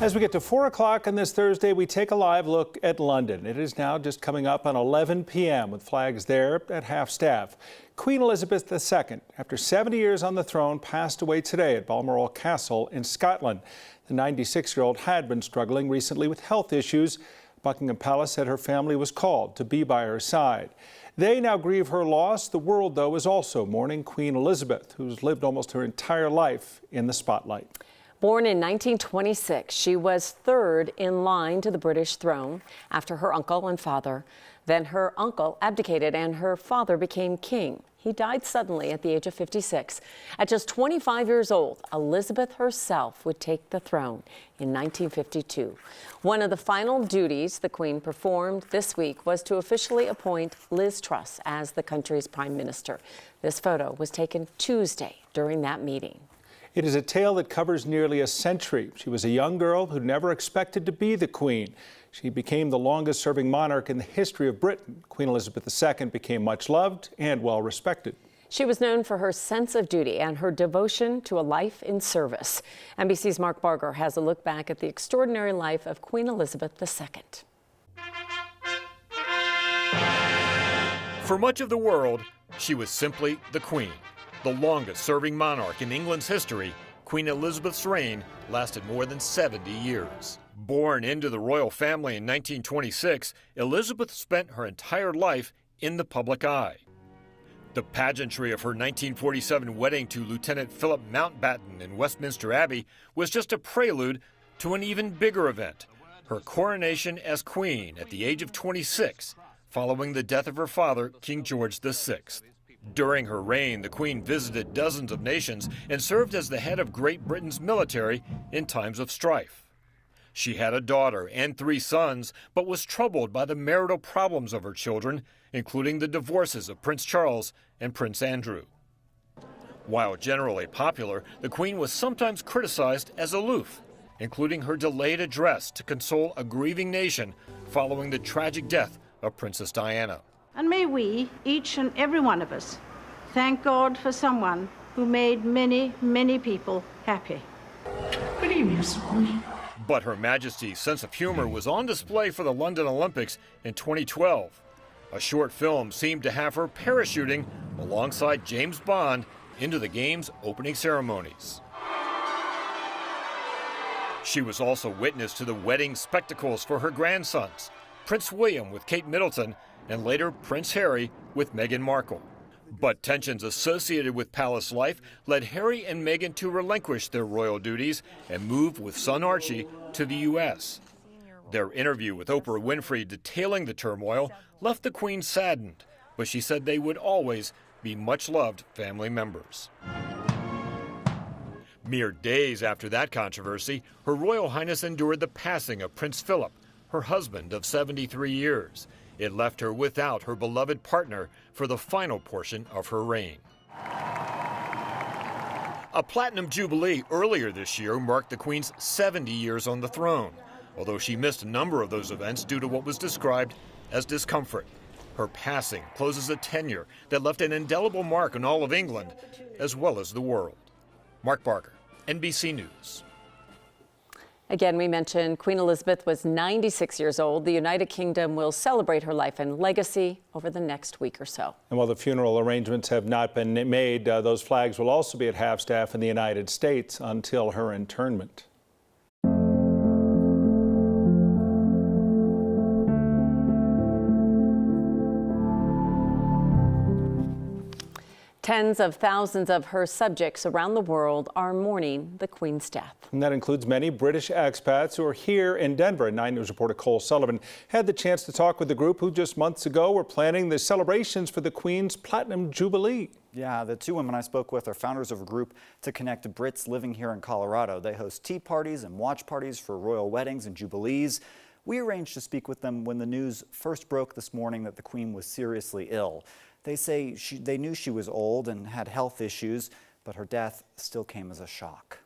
As we get to 4 o'clock on this Thursday, we take a live look at London. It is now just coming up on 11 p.m. with flags there at half-staff. Queen Elizabeth II, after 70 years on the throne, passed away today at Balmoral Castle in Scotland. The 96-year-old had been struggling recently with health issues. Buckingham Palace said her family was called to be by her side. They now grieve her loss. The world, though, is also mourning Queen Elizabeth, who's lived almost her entire life in the spotlight. Born in 1926, she was third in line to the British throne after her uncle and father. Then her uncle abdicated and her father became king. He died suddenly at the age of 56. At just 25 years old, Elizabeth herself would take the throne in 1952. One of the final duties the Queen performed this week was to officially appoint Liz Truss as the country's prime minister. This photo was taken Tuesday during that meeting. It is a tale that covers nearly a century. She was a young girl who never expected to be the Queen. She became the longest-serving monarch in the history of Britain. Queen Elizabeth II became much loved and well-respected. She was known for her sense of duty and her devotion to a life in service. NBC's Mark Barger has a look back at the extraordinary life of Queen Elizabeth II. For much of the world, she was simply the Queen. The longest-serving monarch in England's history, Queen Elizabeth's reign lasted more than 70 years. Born into the royal family in 1926, Elizabeth spent her entire life in the public eye. The pageantry of her 1947 wedding to Lieutenant Philip Mountbatten in Westminster Abbey was just a prelude to an even bigger event, her coronation as Queen at the age of 26, following the death of her father, King George VI. During her reign, the Queen visited dozens of nations and served as the head of Great Britain's military in times of strife. She had a daughter and 3 sons, but was troubled by the marital problems of her children, including the divorces of Prince Charles and Prince Andrew. While generally popular, the Queen was sometimes criticized as aloof, including her delayed address to console a grieving nation following the tragic death of Princess Diana. And may we, each and every one of us, thank God for someone who made many, many people happy. Good evening, Swan. But Her Majesty's sense of humor was on display for the London Olympics in 2012. A short film seemed to have her parachuting alongside James Bond into the game's opening ceremonies. She was also witness to the wedding spectacles for her grandsons, Prince William with Kate Middleton, and later Prince Harry with Meghan Markle. But tensions associated with palace life led Harry and Meghan to relinquish their royal duties and move with son Archie to the U.S. Their interview with Oprah Winfrey detailing the turmoil left the Queen saddened, but she said they would always be much-loved family members. Mere days after that controversy, Her Royal Highness endured the passing of Prince Philip, her husband of 73 years. It left her without her beloved partner for the final portion of her reign. A platinum jubilee earlier this year marked the Queen's 70 years on the throne, although she missed a number of those events due to what was described as discomfort. Her passing closes a tenure that left an indelible mark on all of England, as well as the world. Mark Barger, NBC News. Again, we mentioned Queen Elizabeth was 96 years old. The United Kingdom will celebrate her life and legacy over the next week or so. And while the funeral arrangements have not been made, those flags will also be at half-staff in the United States until her interment. Tens of thousands of her subjects around the world are mourning the Queen's death. And that includes many British expats who are here in Denver. And 9 News reporter Cole Sullivan had the chance to talk with the group who just months ago were planning the celebrations for the Queen's Platinum Jubilee. Yeah, the 2 women I spoke with are founders of a group to connect Brits living here in Colorado. They host tea parties and watch parties for royal weddings and jubilees. We arranged to speak with them when the news first broke this morning that the Queen was seriously ill. They say they knew she was old and had health issues, but her death still came as a shock.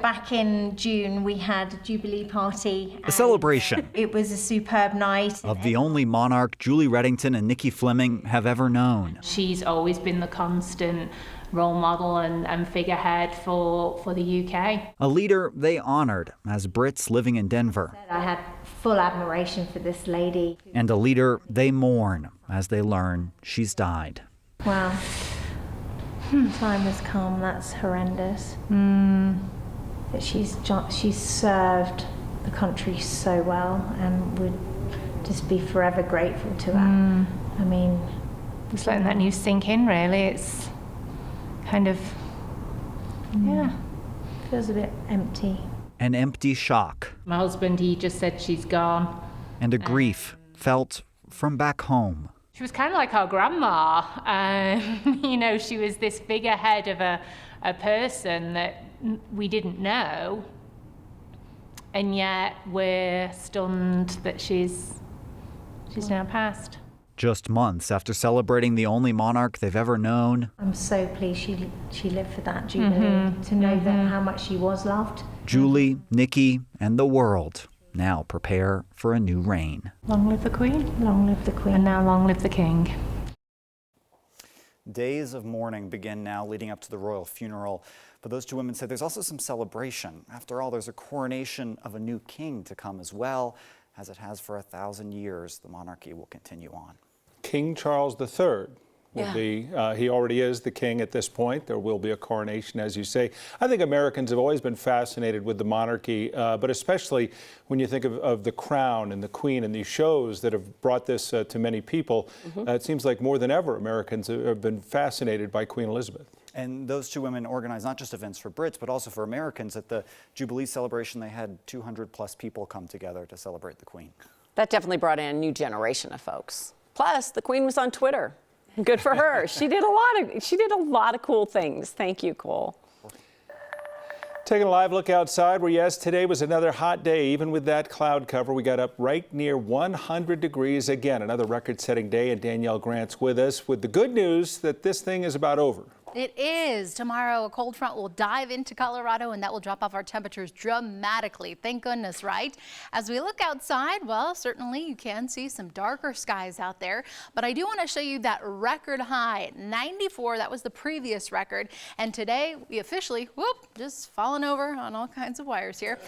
Back in June, we had a Jubilee party. A celebration. It was a superb night. Of the only monarch Julie Reddington and Nikki Fleming have ever known. She's always been the constant role model and figurehead for the UK. A leader they honored as Brits living in Denver. I had full admiration for this lady. And a leader they mourn as they learn she's died. Wow. Time has come. That's horrendous. But she's served the country so well, and would just be forever grateful to her. I mean, Just letting that news sink in, really. It's kind of, feels a bit empty. An empty shock my husband, he just said she's gone. and a grief felt from back home. She was kind of like our grandma. You know, she was this figurehead of a person that we didn't know, and yet we're stunned that she's now passed. Just months after celebrating the only monarch they've ever known, I'm so pleased she lived for that jubilee, to know that how much she was loved. Julie, Nikki, and the world now prepare for a new reign. Long live the Queen. Long live the Queen. And now long live the King. Days of mourning begin now leading up to the royal funeral. But those two women say there's also some celebration. After all, there's a coronation of a new king to come as well. As it has for 1,000 years, the monarchy will continue on. King Charles III will be, he already is the king at this point. There will be a coronation, as you say. I think Americans have always been fascinated with the monarchy, but especially when you think of The Crown and the Queen and these shows that have brought this to many people. It seems like more than ever Americans have been fascinated by Queen Elizabeth. And those two women organized not just events for Brits, but also for Americans. At the Jubilee celebration, they had 200 plus people come together to celebrate the Queen. That definitely brought in a new generation of folks. Plus, the Queen was on Twitter. Good for her. She did a lot of cool things. Thank you, Cole. Taking a live look outside where, yes, today was another hot day. Even with that cloud cover, we got up right near 100 degrees again. Another record-setting day, and Danielle Grant's with us with the good news that this thing is about over. It is. Tomorrow, a cold front will dive into Colorado, and that will drop off our temperatures dramatically. Thank goodness, right? As we look outside, well, certainly you can see some darker skies out there, but I do want to show you that record high, 94. That was the previous record. And today, we officially, just falling over on all kinds of wires here,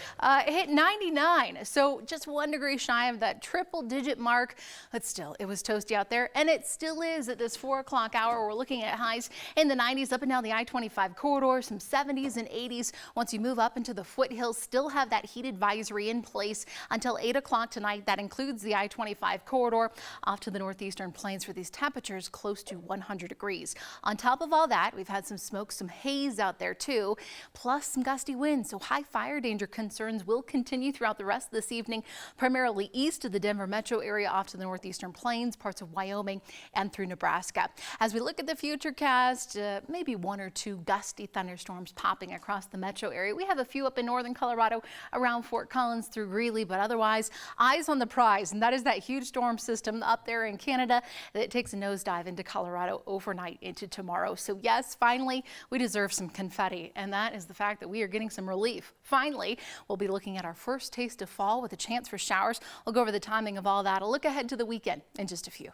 hit 99. So just 1 degree shy of that triple-digit mark, but still, it was toasty out there, and it still is at this 4 o'clock hour. We're looking at highs in the 90s up and down the I-25 corridor, some 70s and 80s. Once you move up into the foothills, still have that heat advisory in place until 8 o'clock tonight. That includes the I-25 corridor off to the northeastern plains for these temperatures close to 100 degrees. On top of all that, we've had some smoke, some haze out there too, plus some gusty winds. So high fire danger concerns will continue throughout the rest of this evening, primarily east of the Denver metro area off to the northeastern plains, parts of Wyoming, and through Nebraska. As we look at the futurecast, maybe 1 or 2 gusty thunderstorms popping across the metro area. We have a few up in northern Colorado around Fort Collins through Greeley, but otherwise eyes on the prize, and that is that huge storm system up there in Canada that takes a nosedive into Colorado overnight into tomorrow. So yes, finally, we deserve some confetti, and that is the fact that we are getting some relief. Finally, we'll be looking at our first taste of fall with a chance for showers. We'll go over the timing of all that. A look ahead to the weekend in just a few.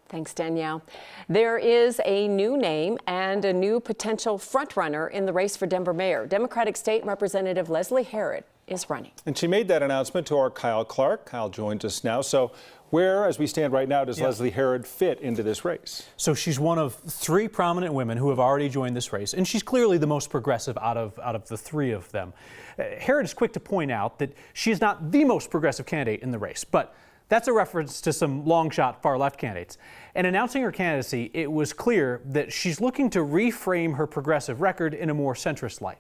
Thanks, Danielle. There is a new name and a new potential frontrunner in the race for Denver mayor. Democratic State Representative Leslie Herod is running. And she made that announcement to our Kyle Clark. Kyle joins us now. So where, as we stand right now, does Leslie Herod fit into this race? So she's one of 3 prominent women who have already joined this race, and she's clearly the most progressive out of the 3 of them. Herod is quick to point out that she is not the most progressive candidate in the race, but that's a reference to some long-shot far-left candidates. And announcing her candidacy, it was clear that she's looking to reframe her progressive record in a more centrist light.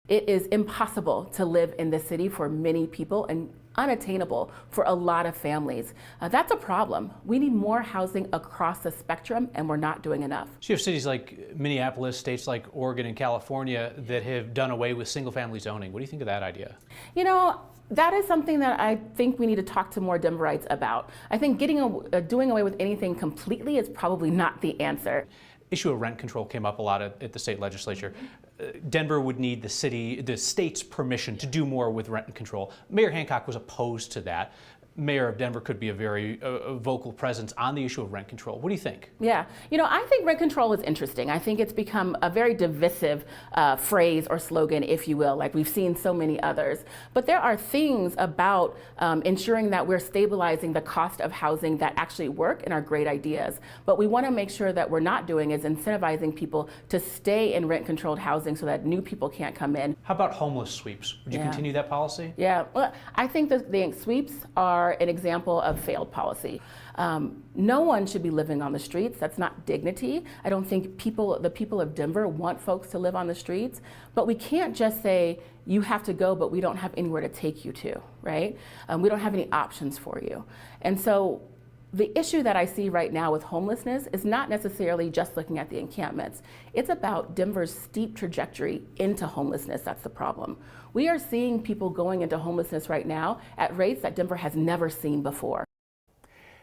It is impossible to live in this city for many people and unattainable for a lot of families. That's a problem. We need more housing across the spectrum, and we're not doing enough. So you have cities like Minneapolis, states like Oregon and California that have done away with single-family zoning. What do you think of that idea? You know, that is something that I think we need to talk to more Denverites about. I think doing away with anything completely is probably not the answer. Issue of rent control came up a lot at the state legislature. Denver would need the state's permission to do more with rent control. Mayor Hancock was opposed to that. mayor of Denver could be a very vocal presence on the issue of rent control. What do you think? Yeah, I think rent control is interesting. I think it's become a very divisive phrase or slogan, if you will, like we've seen so many others. But there are things about ensuring that we're stabilizing the cost of housing that actually work and are great ideas. But we want to make sure that we're not doing is incentivizing people to stay in rent-controlled housing so that new people can't come in. How about homeless sweeps? Would you continue that policy? Yeah, well, I think that the sweeps are an example of failed policy. No one should be living on the streets. That's not dignity. I don't think the people of Denver want folks to live on the streets, but we can't just say, you have to go, but we don't have anywhere to take you to, right? We don't have any options for you. And so the issue that I see right now with homelessness is not necessarily just looking at the encampments. It's about Denver's steep trajectory into homelessness. That's the problem. We are seeing people going into homelessness right now at rates that Denver has never seen before.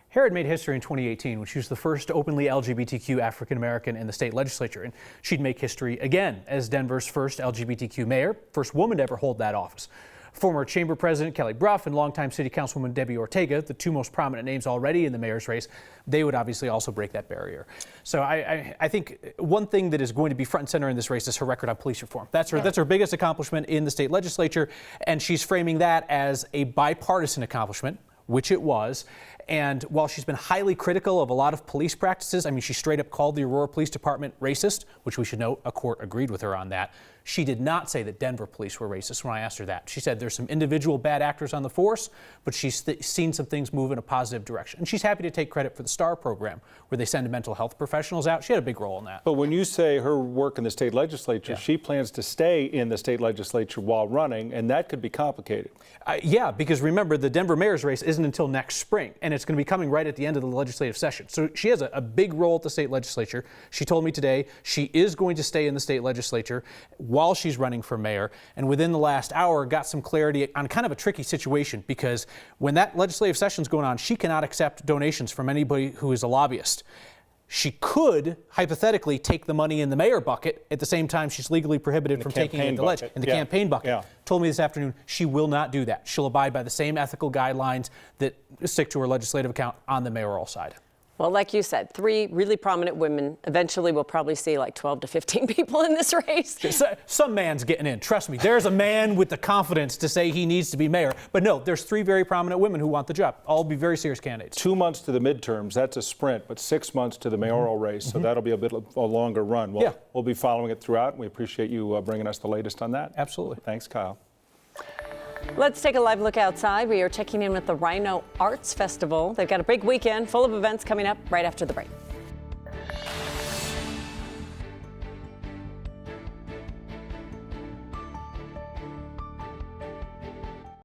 Herod made history in 2018 when she was the first openly LGBTQ African American in the state legislature, and she'd make history again as Denver's first LGBTQ mayor, first woman to ever hold that office. Former Chamber President Kelly Brough and longtime City Councilwoman Debbie Ortega, the two most prominent names already in the mayor's race, they would obviously also break that barrier. So I think one thing that is going to be front and center in this race is her record on police reform. That's her biggest accomplishment in the state legislature, and she's framing that as a bipartisan accomplishment, which it was. And while she's been highly critical of a lot of police practices, I mean, she straight up called the Aurora Police Department racist, which we should note a court agreed with her on that. She did not say that Denver police were racist when I asked her that. She said there's some individual bad actors on the force, but she's seen some things move in a positive direction. And she's happy to take credit for the STAR program, where they send mental health professionals out. She had a big role in that. But when you say her work in the state legislature, she plans to stay in the state legislature while running, and that could be complicated. Yeah, because remember, the Denver mayor's race isn't until next spring, and it's going to be coming right at the end of the legislative session. So she has a big role at the state legislature. She told me today she is going to stay in the state legislature while she's running for mayor, and within the last hour got some clarity on kind of a tricky situation, because when that legislative session's going on, she cannot accept donations from anybody who is a lobbyist. She could hypothetically take the money in the mayor bucket at the same time she's legally prohibited from taking it in the campaign bucket. Yeah. Told me this afternoon she will not do that. She'll abide by the same ethical guidelines that stick to her legislative account on the mayoral side. Well, like you said, 3 really prominent women. Eventually, we'll probably see like 12 to 15 people in this race. Some man's getting in. Trust me. There's a man with the confidence to say he needs to be mayor. But no, there's 3 very prominent women who want the job. All be very serious candidates. 2 months to the midterms, that's a sprint, but 6 months to the mayoral race, so that'll be a bit of a longer run. We'll be following it throughout, and we appreciate you bringing us the latest on that. Absolutely. Thanks, Kyle. Let's take a live look outside. We are checking in with the Rhino Arts Festival. They've got a big weekend full of events coming up right after the break.